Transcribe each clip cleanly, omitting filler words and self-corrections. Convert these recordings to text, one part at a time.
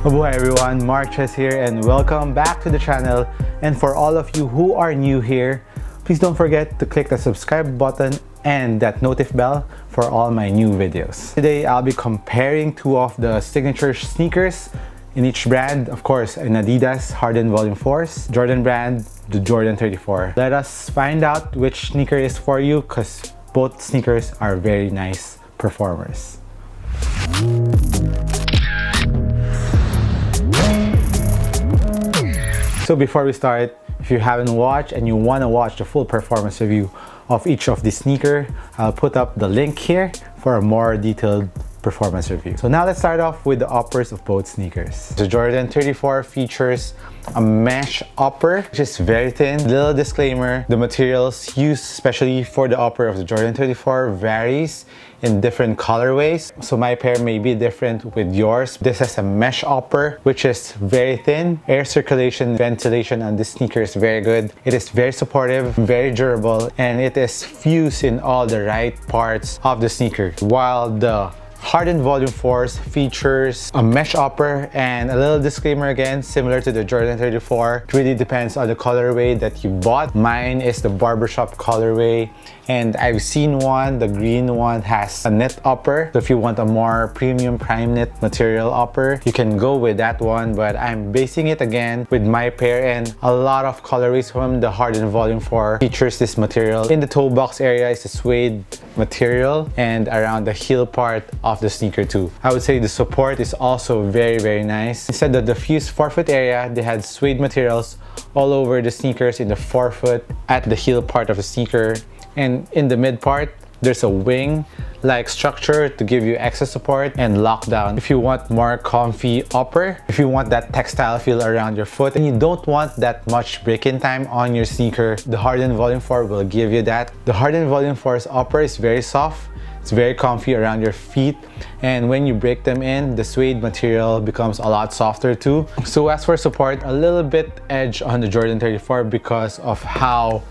Mabuhay everyone, Marches here and welcome back to the channel. And for all of you who are new here, please don't forget to click the subscribe button and that notif bell for all my new videos. Today I'll be comparing two of the signature sneakers in each brand. Of course, in Adidas Harden Volume 4s, Jordan brand, the Jordan 34. Let us find out which sneaker is for you because both sneakers are very nice performers. So before we start, if you haven't watched and you want to watch the full performance review of each of the sneaker, I'll put up the link here for a more detailed performance review. So now let's start off with the uppers of both sneakers. The Jordan 34 features a mesh upper, which is very thin. Little disclaimer, the materials used especially for the upper of the Jordan 34 varies in different colorways. So my pair may be different with yours. This has a mesh upper, which is very thin. Air circulation, ventilation on this sneaker is very good. It is very supportive, very durable, and it is fused in all the right parts of the sneaker. While the Harden Volume 4s features a mesh upper, and a little disclaimer again, similar to the Jordan 34, it really depends on the colorway that you bought. Mine is the barbershop colorway, and I've seen one, the green one has a knit upper. So if you want a more premium prime knit material upper, you can go with that one, but I'm basing it again with my pair, and a lot of colorways from the Harden Volume 4 features this material. In the toe box area is a suede material, and around the heel part of the sneaker too. I would say the support is also very nice. Instead of the fused forefoot area, they had suede materials all over the sneakers in the forefoot, at the heel part of the sneaker, and in the mid part there's a wing like structure to give you extra support and lockdown. If you want more comfy upper, if you want that textile feel around your foot and you don't want that much break-in time on your sneaker, the Harden Volume 4 will give you that. The Harden Volume 4's upper is very soft. It's very comfy around your feet, and when you break them in, the suede material becomes a lot softer too. So as for support, a little bit edge on the Jordan 34 because of how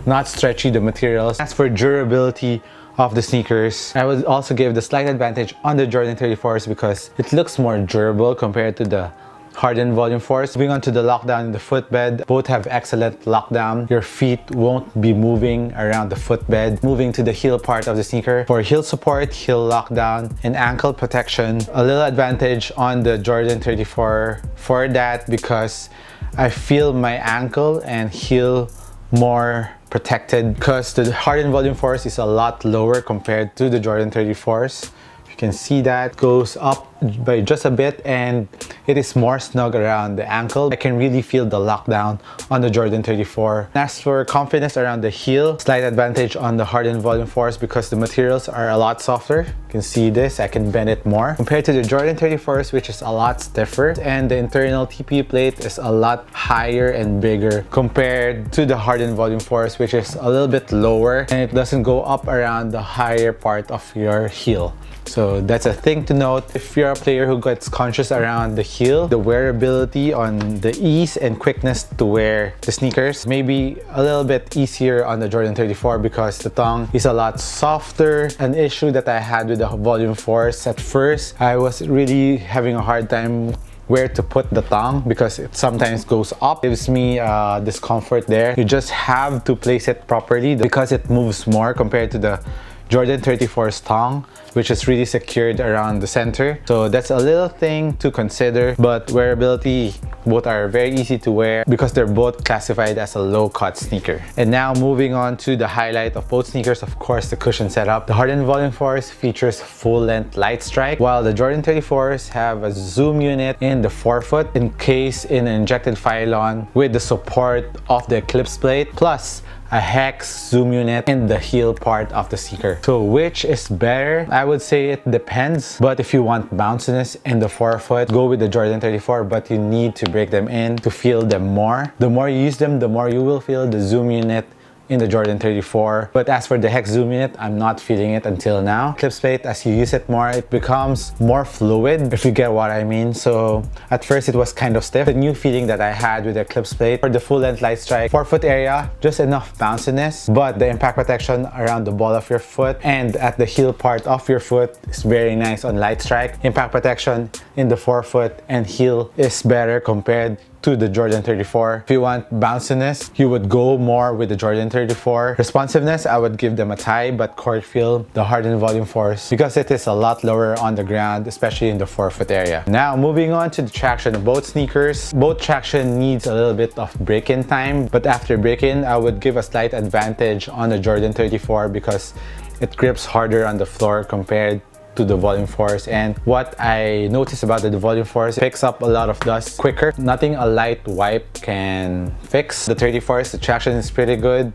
not stretchy the materials. As for durability of the sneakers, I would also give the slight advantage on the Jordan 34s because it looks more durable compared to the Harden Volume 4s. Moving on to the lockdown in the footbed, both have excellent lockdown. Your feet won't be moving around the footbed. Moving to the heel part of the sneaker, for heel support, heel lockdown, and ankle protection, a little advantage on the Jordan 34 for that because I feel my ankle and heel more protected because the Harden Volume 4s is a lot lower compared to the Jordan 34s. You can see that goes up by just a bit and it is more snug around the ankle. I can really feel the lockdown on the Jordan 34. As for confidence around the heel, slight advantage on the Harden Volume 4s because the materials are a lot softer. You can see this, I can bend it more compared to the Jordan 34s, which is a lot stiffer, and the internal TPU plate is a lot higher and bigger compared to the Harden Volume 4s, which is a little bit lower and it doesn't go up around the higher part of your heel. So that's a thing to note. If you're a player who gets conscious around the heel, the wearability on the ease and quickness to wear the sneakers may be a little bit easier on the Jordan 34 because the tongue is a lot softer. An issue that I had with the Volume 4s at first, I was really having a hard time where to put the tongue because it sometimes goes up. It gives me discomfort there. You just have to place it properly because it moves more compared to the Jordan 34's tongue, which is really secured around the center. So that's a little thing to consider, but wearability, both are very easy to wear because they're both classified as a low-cut sneaker. And now moving on to the highlight of both sneakers, of course, the cushion setup. The Harden Volume 4s features full-length light strike, while the Jordan 34s have a zoom unit in the forefoot encased in an injected phylon with the support of the Eclipse plate, plus a hex zoom unit in the heel part of the sneaker. So which is better? I would say it depends, but if you want bounciness in the forefoot, go with the Jordan 34, but you need to break them in to feel them more. The more you use them, the more you will feel the zoom unit in the Jordan 34. But as for the hex zoom in it, I'm not feeling it until now. Clips plate, as you use it more, it becomes more fluid, if you get what I mean. So at first it was kind of stiff. The new feeling that I had with the clips plate for the full length light strike, forefoot area, just enough bounciness, but the impact protection around the ball of your foot and at the heel part of your foot is very nice on light strike. Impact protection in the forefoot and heel is better compared to the Jordan 34. If you want bounciness, you would go more with the Jordan 34. Responsiveness, I would give them a tie, but court feel, the Harden Volume Force, because it is a lot lower on the ground, especially in the forefoot area. Now, moving on to the traction of both sneakers. Both traction needs a little bit of break-in time, but after break-in, I would give a slight advantage on the Jordan 34 because it grips harder on the floor compared to the Volume Force. And what I noticed about the Volume Force, it picks up a lot of dust quicker. Nothing a light wipe can fix. The 34's, the traction is pretty good.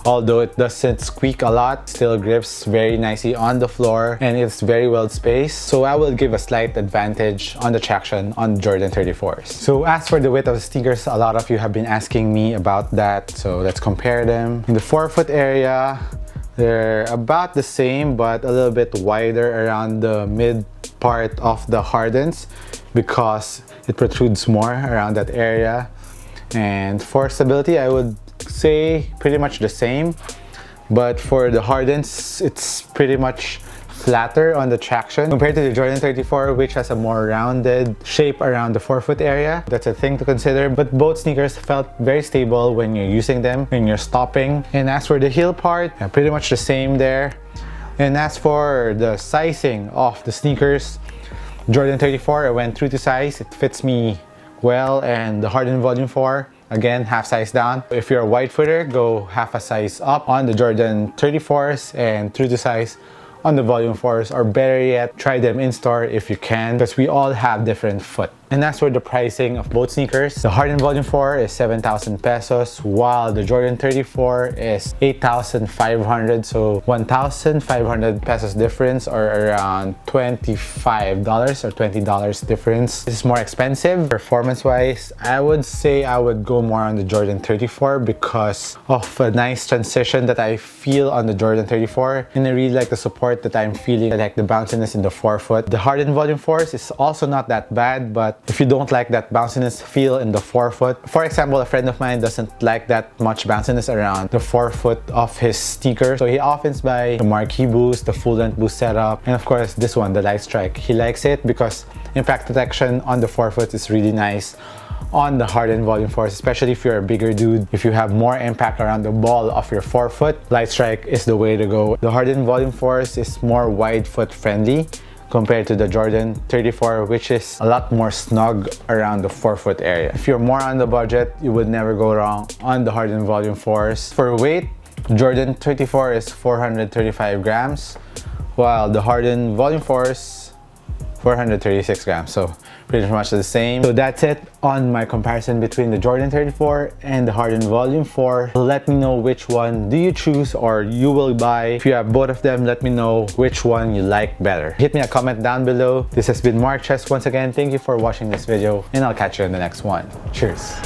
Although it doesn't squeak a lot, still grips very nicely on the floor and it's very well spaced. So I will give a slight advantage on the traction on Jordan 34's. So as for the width of the sneakers, a lot of you have been asking me about that. So let's compare them. In the forefoot area, they're about the same, but a little bit wider around the mid part of the Hardens because it protrudes more around that area. And for stability, I would say pretty much the same. But for the Hardens, it's pretty much flatter on the traction compared to the Jordan 34, which has a more rounded shape around the forefoot area. That's a thing to consider, but both sneakers felt very stable when you're using them, when you're stopping. And as for the heel part, yeah, pretty much the same there. And as for the sizing of the sneakers, Jordan 34, I went true to size. It fits me well, and the Harden Volume 4, again, half size down. If you're a wide footer, go half a size up on the Jordan 34s and true to size on the Volume 4s, or better yet, try them in store if you can, because we all have different foot. And as for the pricing of both sneakers, the Harden Volume 4 is 7,000 pesos, while the Jordan 34 is 8,500. So 1,500 pesos difference, or around $25 or $20 difference. This is more expensive. Performance-wise, I would say I would go more on the Jordan 34 because of a nice transition that I feel on the Jordan 34. And I really like the support that I'm feeling. I like the bounciness in the forefoot. The Harden Volume 4 is also not that bad, but if you don't like that bounciness feel in the forefoot, for example, a friend of mine doesn't like that much bounciness around the forefoot of his sneaker, so he often buys the Marquee Boost, the full length boost setup, and of course this one, the Light Strike. He likes it because impact protection on the forefoot is really nice on the Harden Volume Force, especially if you're a bigger dude. If you have more impact around the ball of your forefoot, Light Strike is the way to go. The Harden Volume Force is more wide foot friendly compared to the Jordan 34, which is a lot more snug around the forefoot area. If you're more on the budget, you would never go wrong on the Harden Volume Force. For weight, Jordan 34 is 435 grams, while the Harden Volume Force 436 grams. So pretty much the same. So that's it on my comparison between the Jordan 34 and the Harden Volume 4. Let me know which one do you choose or you will buy. If you have both of them, let me know which one you like better. Hit me a comment down below. This has been Mark Chess once again. Thank you for watching this video, and I'll catch you in the next one. Cheers.